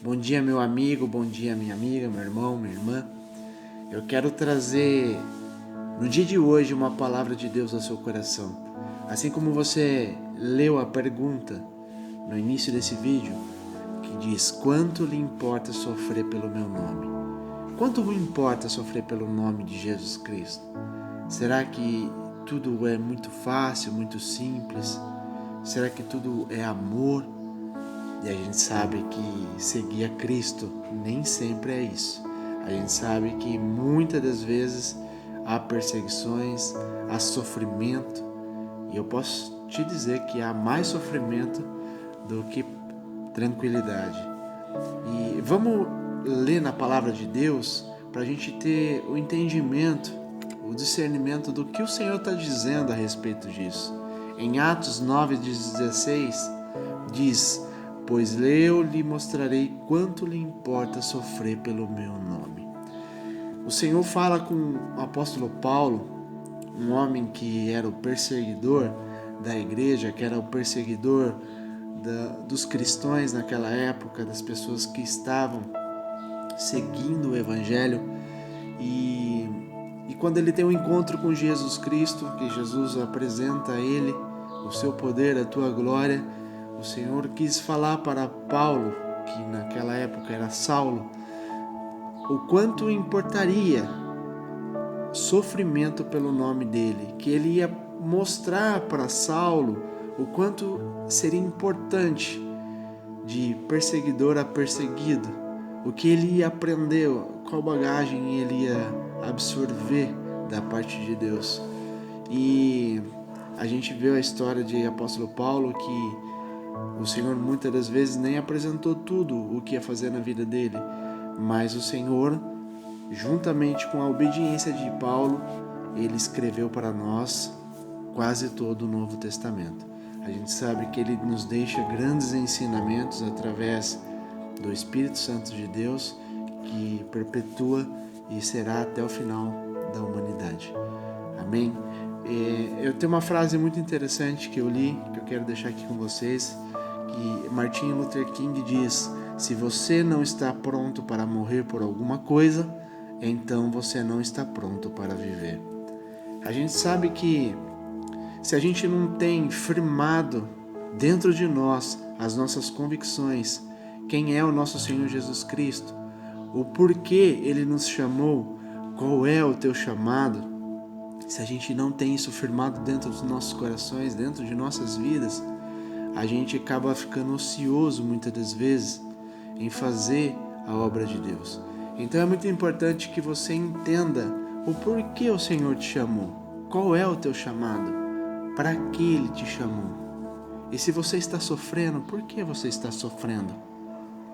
Bom dia, meu amigo, bom dia, minha amiga, meu irmão, minha irmã. Eu quero trazer no dia de hoje uma palavra de Deus ao seu coração. Assim como você leu a pergunta no início desse vídeo, que diz: quanto lhe importa sofrer pelo meu nome? Quanto lhe importa sofrer pelo nome de Jesus Cristo? Será que tudo é muito fácil, muito simples? Será que tudo é amor? E a gente sabe que seguir a Cristo nem sempre é isso. A gente sabe que muitas das vezes há perseguições, há sofrimento. E eu posso te dizer que há mais sofrimento do que tranquilidade. E vamos ler na palavra de Deus para a gente ter o entendimento, o discernimento do que o Senhor está dizendo a respeito disso. Em Atos 9:16 diz: pois eu lhe mostrarei quanto lhe importa sofrer pelo meu nome. O Senhor fala com o apóstolo Paulo, um homem que era o perseguidor da igreja, que era o perseguidor dos cristãos naquela época, das pessoas que estavam seguindo o evangelho. E quando ele tem um encontro com Jesus Cristo, que Jesus apresenta a ele o seu poder, a tua glória, o Senhor quis falar para Paulo, que naquela época era Saulo, o quanto importaria sofrimento pelo nome dele, que ele ia mostrar para Saulo o quanto seria importante de perseguidor a perseguido, o que ele ia aprender, qual bagagem ele ia absorver da parte de Deus. E a gente vê a história de apóstolo Paulo, que o Senhor muitas das vezes nem apresentou tudo o que ia fazer na vida dele, mas o Senhor, juntamente com a obediência de Paulo, ele escreveu para nós quase todo o Novo Testamento. A gente sabe que ele nos deixa grandes ensinamentos através do Espírito Santo de Deus, que perpetua e será até o final da humanidade. Amém? Eu tenho uma frase muito interessante que eu li, que eu quero deixar aqui com vocês, que Martin Luther King diz: se você não está pronto para morrer por alguma coisa, então você não está pronto para viver. A gente sabe que se a gente não tem firmado dentro de nós as nossas convicções, quem é o nosso Senhor Jesus Cristo, o porquê Ele nos chamou, qual é o teu chamado, se a gente não tem isso firmado dentro dos nossos corações, dentro de nossas vidas, a gente acaba ficando ocioso muitas das vezes em fazer a obra de Deus. Então é muito importante que você entenda o porquê o Senhor te chamou, qual é o teu chamado, para que Ele te chamou. E se você está sofrendo, por que você está sofrendo?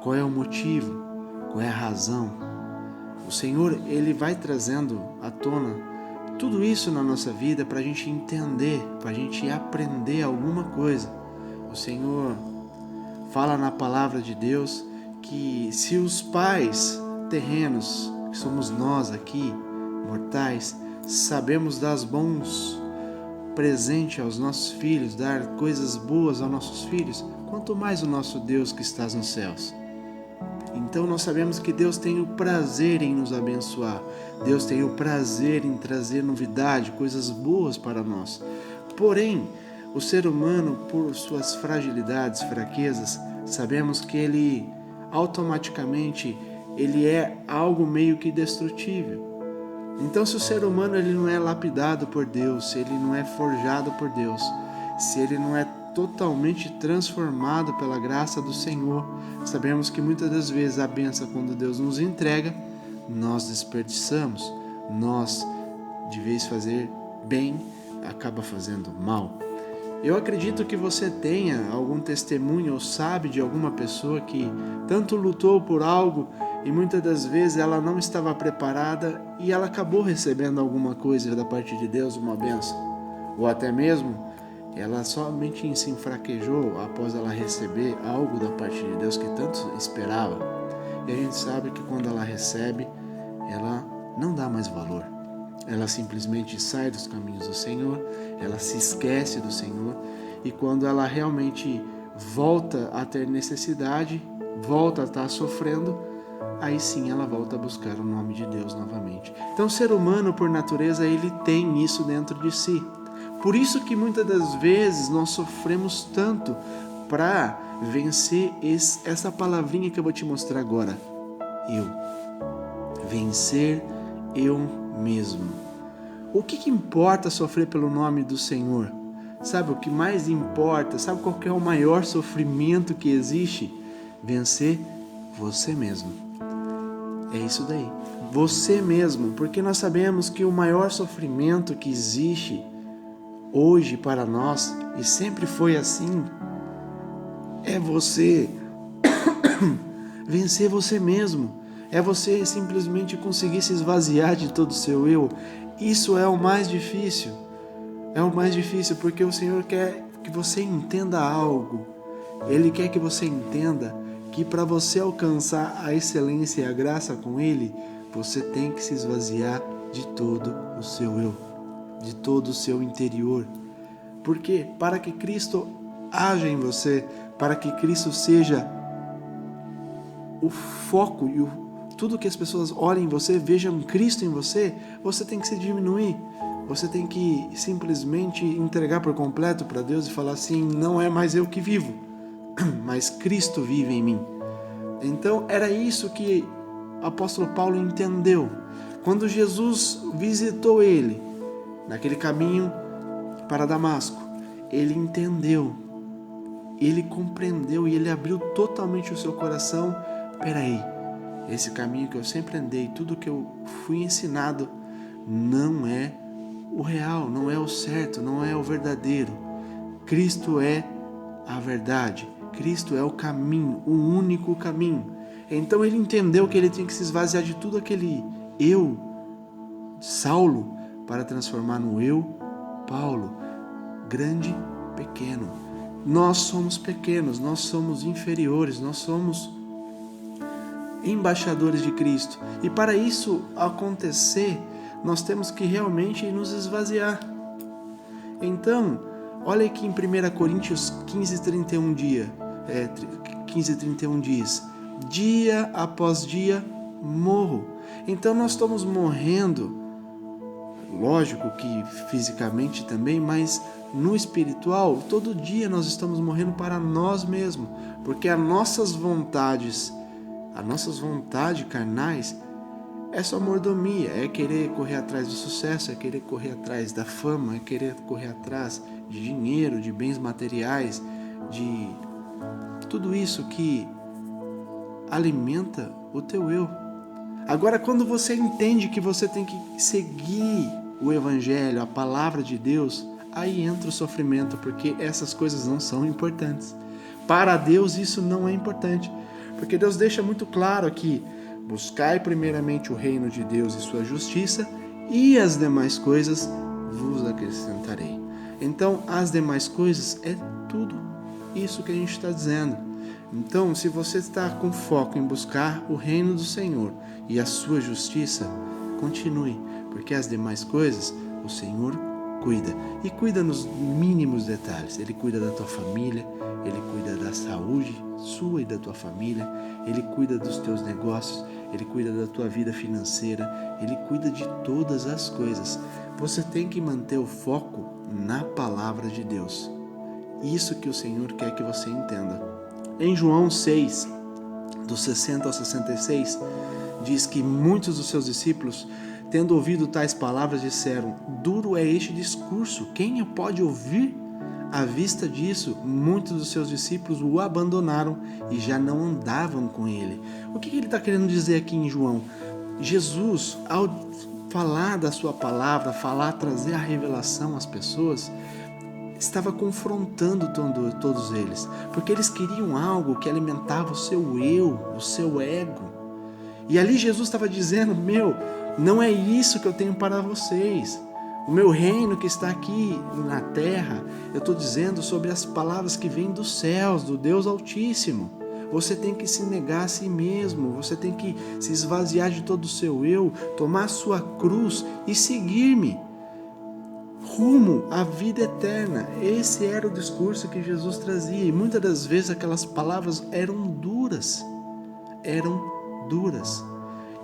Qual é o motivo? Qual é a razão? O Senhor, Ele vai trazendo à tona tudo isso na nossa vida para a gente entender, para a gente aprender alguma coisa. O Senhor fala na palavra de Deus que se os pais terrenos, que somos nós aqui, mortais, sabemos dar bons presentes aos nossos filhos, dar coisas boas aos nossos filhos, quanto mais o nosso Deus que está nos céus. Então nós sabemos que Deus tem o prazer em nos abençoar. Deus tem o prazer em trazer novidade, coisas boas para nós. Porém, o ser humano, por suas fragilidades, fraquezas, sabemos que ele automaticamente ele é algo meio que destrutível. Então, se o ser humano ele não é lapidado por Deus, se ele não é forjado por Deus, se ele não é totalmente transformado pela graça do Senhor, sabemos que muitas das vezes a bênção, quando Deus nos entrega, nós desperdiçamos. Nós, de vez de fazer bem, acaba fazendo mal. Eu acredito que você tenha algum testemunho ou sabe de alguma pessoa que tanto lutou por algo e muitas das vezes ela não estava preparada e ela acabou recebendo alguma coisa da parte de Deus, uma bênção. Ou até mesmo ela somente se enfraquejou após ela receber algo da parte de Deus que tanto esperava. E a gente sabe que quando ela recebe, ela não dá mais valor. Ela simplesmente sai dos caminhos do Senhor, ela se esquece do Senhor, e quando ela realmente volta a ter necessidade, volta a estar sofrendo, aí sim ela volta a buscar o nome de Deus novamente. Então o ser humano, por natureza, ele tem isso dentro de si. Por isso que muitas das vezes nós sofremos tanto para vencer essa palavrinha que eu vou te mostrar agora. Eu. Vencer eu mesmo. O que importa sofrer pelo nome do Senhor? Sabe o que mais importa? Sabe qual que é o maior sofrimento que existe? Vencer você mesmo. É isso daí. Você mesmo. Porque nós sabemos que o maior sofrimento que existe hoje para nós, e sempre foi assim, é você vencer você mesmo. É você simplesmente conseguir se esvaziar de todo o seu eu. Isso é o mais difícil. É o mais difícil porque o Senhor quer que você entenda algo. Ele quer que você entenda que para você alcançar a excelência e a graça com Ele, você tem que se esvaziar de todo o seu eu, de todo o seu interior. Porque para que Cristo haja em você, para que Cristo seja o foco e tudo que as pessoas olhem em você, vejam Cristo em você, você tem que se diminuir. Você tem que simplesmente entregar por completo para Deus e falar assim, não é mais eu que vivo, mas Cristo vive em mim. Então era isso que o apóstolo Paulo entendeu. Quando Jesus visitou ele, naquele caminho para Damasco, ele entendeu, ele compreendeu e ele abriu totalmente o seu coração. Peraí, esse caminho que eu sempre andei, tudo que eu fui ensinado, não é o real, não é o certo, não é o verdadeiro. Cristo é a verdade, Cristo é o caminho, o único caminho. Então ele entendeu que ele tinha que se esvaziar de tudo aquele eu, Saulo, para transformar no eu, Paulo, grande, pequeno. Nós somos pequenos, nós somos inferiores, nós somos embaixadores de Cristo. E para isso acontecer, nós temos que realmente nos esvaziar. Então, olha aqui em 1 Coríntios 15:31 diz, dia após dia morro. Então nós estamos morrendo, lógico que fisicamente também, mas no espiritual, todo dia nós estamos morrendo para nós mesmos, porque as nossas vontades carnais é só mordomia, é querer correr atrás do sucesso, é querer correr atrás da fama, é querer correr atrás de dinheiro, de bens materiais, de tudo isso que alimenta o teu eu. Agora, quando você entende que você tem que seguir o Evangelho, a palavra de Deus, aí entra o sofrimento, porque essas coisas não são importantes. Para Deus isso não é importante, porque Deus deixa muito claro aqui, buscai primeiramente o reino de Deus e sua justiça, e as demais coisas vos acrescentarei. Então, as demais coisas é tudo isso que a gente está dizendo. Então, se você está com foco em buscar o reino do Senhor e a sua justiça, continue, porque as demais coisas o Senhor cuida. E cuida nos mínimos detalhes. Ele cuida da tua família, Ele cuida da saúde sua e da tua família, Ele cuida dos teus negócios, Ele cuida da tua vida financeira, Ele cuida de todas as coisas. Você tem que manter o foco na palavra de Deus. Isso que o Senhor quer que você entenda. Em João 6, do 60 ao 66, diz que muitos dos seus discípulos, tendo ouvido tais palavras, disseram, duro é este discurso, quem o pode ouvir? À vista disso, muitos dos seus discípulos o abandonaram e já não andavam com ele. O que ele está querendo dizer aqui em João? Jesus, ao falar da sua palavra, trazer a revelação às pessoas, estava confrontando todos eles, porque eles queriam algo que alimentava o seu eu, o seu ego. E ali Jesus estava dizendo, não é isso que eu tenho para vocês. O meu reino que está aqui na terra, eu estou dizendo sobre as palavras que vêm dos céus, do Deus Altíssimo. Você tem que se negar a si mesmo, você tem que se esvaziar de todo o seu eu, tomar a sua cruz e seguir-me rumo à vida eterna. Esse era o discurso que Jesus trazia, e muitas das vezes aquelas palavras eram duras. eram duras.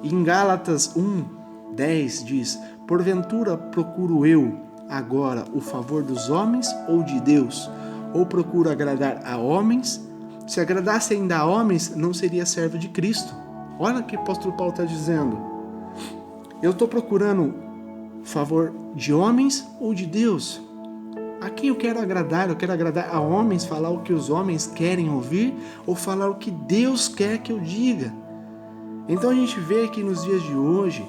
Em Gálatas 1:10 diz: porventura procuro eu agora o favor dos homens ou de Deus? Ou procuro agradar a homens? Se agradasse ainda a homens, não seria servo de Cristo. Olha o que o apóstolo Paulo está dizendo. Eu estou procurando favor de homens ou de Deus? A quem eu quero agradar? Eu quero agradar a homens, falar o que os homens querem ouvir, ou falar o que Deus quer que eu diga? Então a gente vê que nos dias de hoje,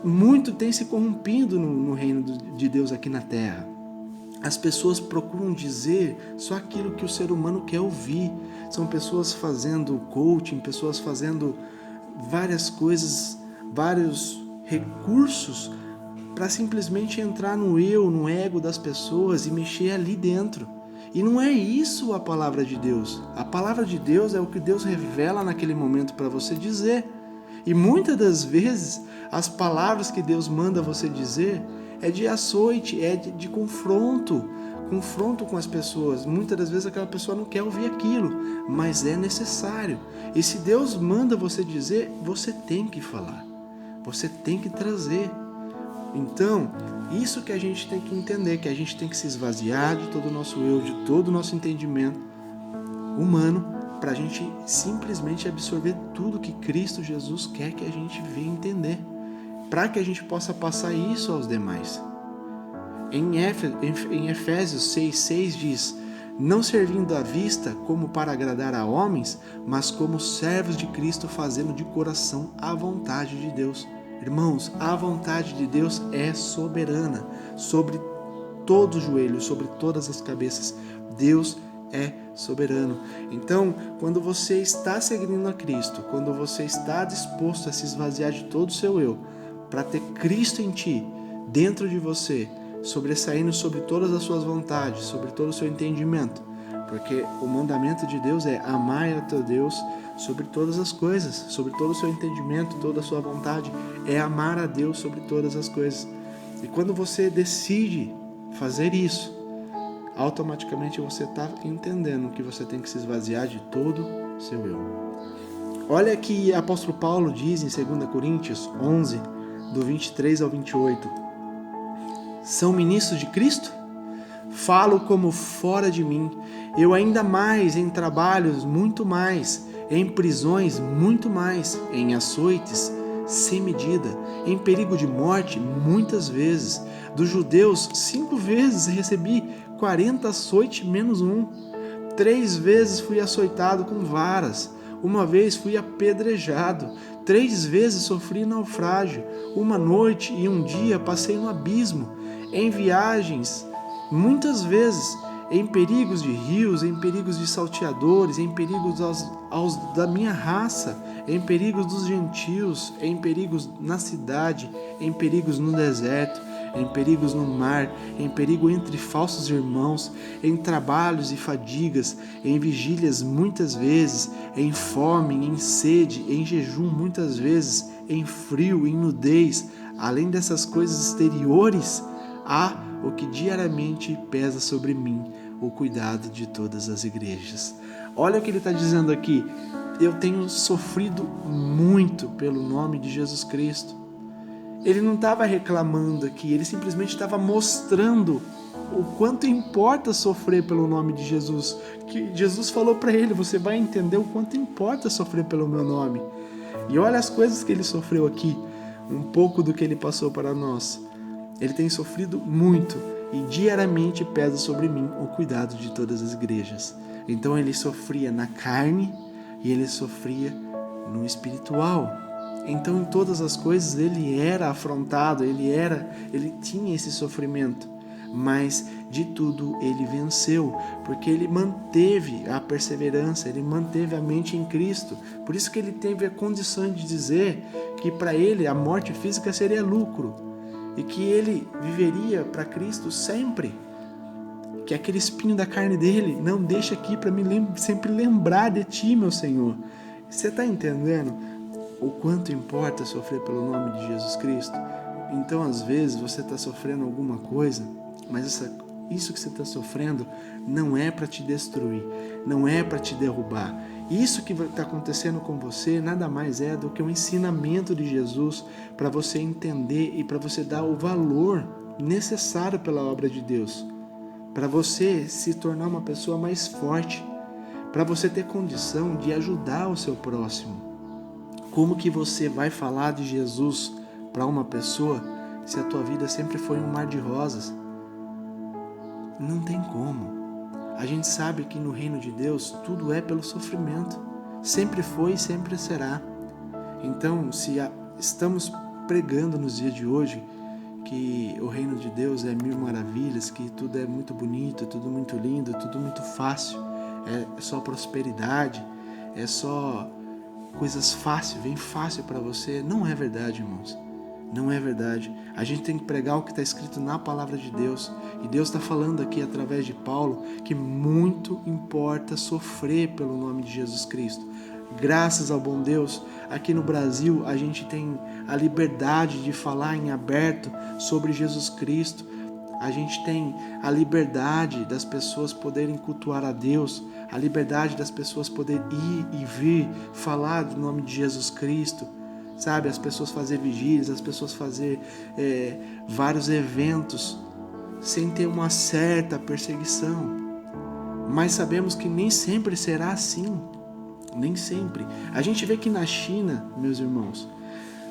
muito tem se corrompido no reino de Deus aqui na terra. As pessoas procuram dizer só aquilo que o ser humano quer ouvir. São pessoas fazendo coaching, pessoas fazendo várias coisas, vários recursos para simplesmente entrar no eu, no ego das pessoas e mexer ali dentro. E não é isso a palavra de Deus. A palavra de Deus é o que Deus revela naquele momento para você dizer. E muitas das vezes, as palavras que Deus manda você dizer é de açoite, é de confronto com as pessoas. Muitas das vezes aquela pessoa não quer ouvir aquilo, mas é necessário. E se Deus manda você dizer, você tem que falar, você tem que trazer. Então, isso que a gente tem que entender, que a gente tem que se esvaziar de todo o nosso eu, de todo o nosso entendimento humano, para a gente simplesmente absorver tudo que Cristo Jesus quer que a gente venha entender, para que a gente possa passar isso aos demais. Em Efésios 6:6 diz: não servindo à vista como para agradar a homens, mas como servos de Cristo, fazendo de coração a vontade de Deus. Irmãos, a vontade de Deus é soberana sobre todo o joelho, sobre todas as cabeças. Deus é soberano. Então, quando você está seguindo a Cristo, quando você está disposto a se esvaziar de todo o seu eu, para ter Cristo em ti, dentro de você, sobressaindo sobre todas as suas vontades, sobre todo o seu entendimento, porque o mandamento de Deus é amar a teu Deus sobre todas as coisas, sobre todo o seu entendimento, toda a sua vontade, é amar a Deus sobre todas as coisas. E quando você decide fazer isso, automaticamente você está entendendo que você tem que se esvaziar de todo o seu eu. Olha que o apóstolo Paulo diz em 2 Coríntios 11, do 23 ao 28. São ministros de Cristo? Falo como fora de mim. Eu ainda mais, em trabalhos muito mais, em prisões muito mais, em açoites sem medida, em perigo de morte muitas vezes. Dos judeus 5 vezes recebi 40 açoites menos 1. 3 vezes fui açoitado com varas. 1 vez fui apedrejado. 3 vezes sofri naufrágio. 1 noite e 1 dia passei no abismo. Em viagens, muitas vezes, em perigos de rios, em perigos de salteadores, em perigos aos da minha raça, em perigos dos gentios, em perigos na cidade, em perigos no deserto, em perigos no mar, em perigo entre falsos irmãos, em trabalhos e fadigas, em vigílias muitas vezes, em fome, em sede, em jejum muitas vezes, em frio, em nudez. Além dessas coisas exteriores, há o que diariamente pesa sobre mim, o cuidado de todas as igrejas. Olha o que ele está dizendo aqui. Eu tenho sofrido muito pelo nome de Jesus Cristo. Ele não estava reclamando aqui, ele simplesmente estava mostrando o quanto importa sofrer pelo nome de Jesus. Que Jesus falou para ele, você vai entender o quanto importa sofrer pelo meu nome. E olha as coisas que ele sofreu aqui, um pouco do que ele passou para nós. Ele tem sofrido muito e diariamente pesa sobre mim o cuidado de todas as igrejas. Então ele sofria na carne e ele sofria no espiritual. Então em todas as coisas ele era afrontado, ele tinha esse sofrimento, mas de tudo ele venceu, porque ele manteve a perseverança, ele manteve a mente em Cristo. Por isso que ele teve a condição de dizer que para ele a morte física seria lucro e que ele viveria para Cristo sempre. Que aquele espinho da carne dele não deixa aqui para me sempre lembrar de ti, meu Senhor. Você está entendendo o quanto importa sofrer pelo nome de Jesus Cristo? Então, às vezes, você está sofrendo alguma coisa, mas isso que você está sofrendo não é para te destruir, não é para te derrubar. Isso que está acontecendo com você nada mais é do que um ensinamento de Jesus para você entender e para você dar o valor necessário pela obra de Deus, para você se tornar uma pessoa mais forte, para você ter condição de ajudar o seu próximo. Como que você vai falar de Jesus para uma pessoa se a tua vida sempre foi um mar de rosas? Não tem como. A gente sabe que no reino de Deus tudo é pelo sofrimento. Sempre foi e sempre será. Então, se estamos pregando nos dias de hoje que o reino de Deus é mil maravilhas, que tudo é muito bonito, tudo muito lindo, tudo muito fácil, é só prosperidade, é só coisas fáceis, vem fácil para você, não é verdade, irmãos. Não é verdade. A gente tem que pregar o que está escrito na palavra de Deus. E Deus está falando aqui através de Paulo que muito importa sofrer pelo nome de Jesus Cristo. Graças ao bom Deus, aqui no Brasil a gente tem a liberdade de falar em aberto sobre Jesus Cristo. A gente tem a liberdade das pessoas poderem cultuar a Deus, a liberdade das pessoas poderem ir e vir, falar do nome de Jesus Cristo. Sabe, as pessoas fazer vigílias, as pessoas fazer vários eventos sem ter uma certa perseguição. Mas sabemos que nem sempre será assim. Nem sempre. A gente vê que na China, meus irmãos,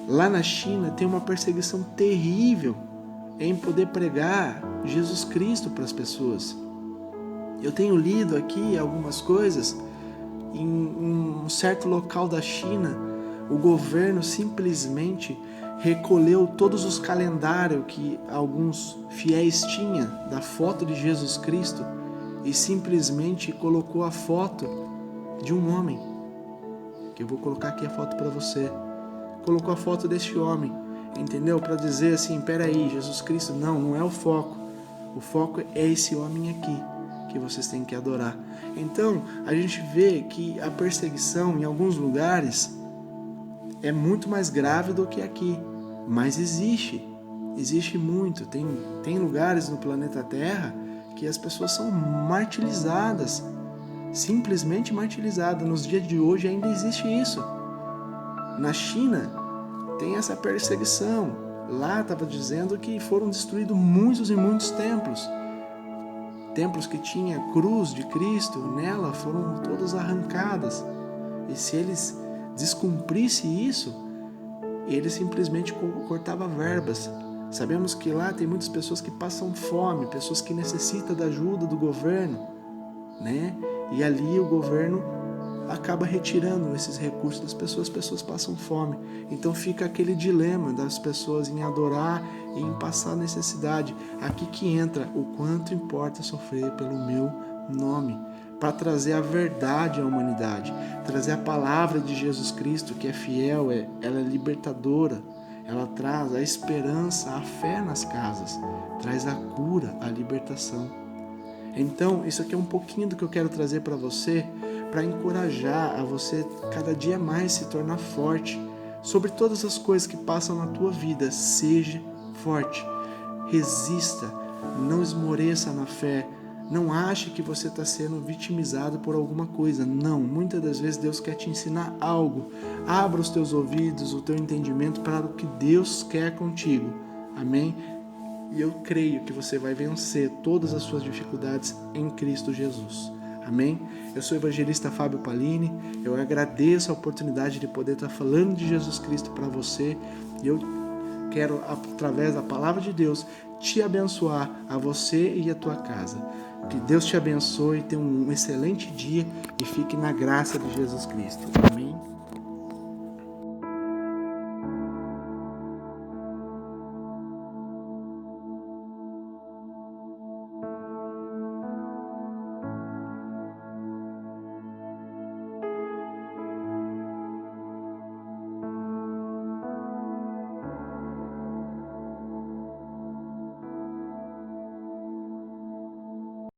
lá na China tem uma perseguição terrível em poder pregar Jesus Cristo para as pessoas. Eu tenho lido aqui algumas coisas em um certo local da China. O governo simplesmente recolheu todos os calendários que alguns fiéis tinham da foto de Jesus Cristo e simplesmente colocou a foto de um homem. Que eu vou colocar aqui a foto para você. Colocou a foto desse homem, entendeu? Para dizer assim, peraí, Jesus Cristo, não é o foco. O foco é esse homem aqui que vocês têm que adorar. Então, a gente vê que a perseguição em alguns lugares é muito mais grave do que aqui, mas existe muito. Tem lugares no planeta Terra que as pessoas são martirizadas, simplesmente martirizadas. Nos dias de hoje ainda existe isso. Na China tem essa perseguição. Lá estava dizendo que foram destruídos muitos e muitos templos. Templos que tinha cruz de Cristo nela foram todas arrancadas. E se eles descumprisse isso, ele simplesmente cortava verbas. Sabemos que lá tem muitas pessoas que passam fome, pessoas que necessitam da ajuda do governo, né? E ali o governo acaba retirando esses recursos das pessoas, as pessoas passam fome. Então fica aquele dilema das pessoas em adorar e em passar necessidade. Aqui que entra o quanto importa sofrer pelo meu nome, para trazer a verdade à humanidade, trazer a palavra de Jesus Cristo, que é fiel, ela é libertadora, ela traz a esperança, a fé nas casas, traz a cura, a libertação. Então, isso aqui é um pouquinho do que eu quero trazer para você, para encorajar a você cada dia mais se tornar forte sobre todas as coisas que passam na tua vida. Seja forte, resista, não esmoreça na fé. Não ache que você está sendo vitimizado por alguma coisa. Não, muitas das vezes Deus quer te ensinar algo. Abra os teus ouvidos, o teu entendimento para o que Deus quer contigo. Amém? E eu creio que você vai vencer todas as suas dificuldades em Cristo Jesus. Amém? Eu sou o evangelista Fábio Palini. Eu agradeço a oportunidade de poder estar falando de Jesus Cristo para você. E eu quero, através da palavra de Deus, te abençoar, a você e a tua casa. Que Deus te abençoe, tenha um excelente dia e fique na graça de Jesus Cristo. Amém.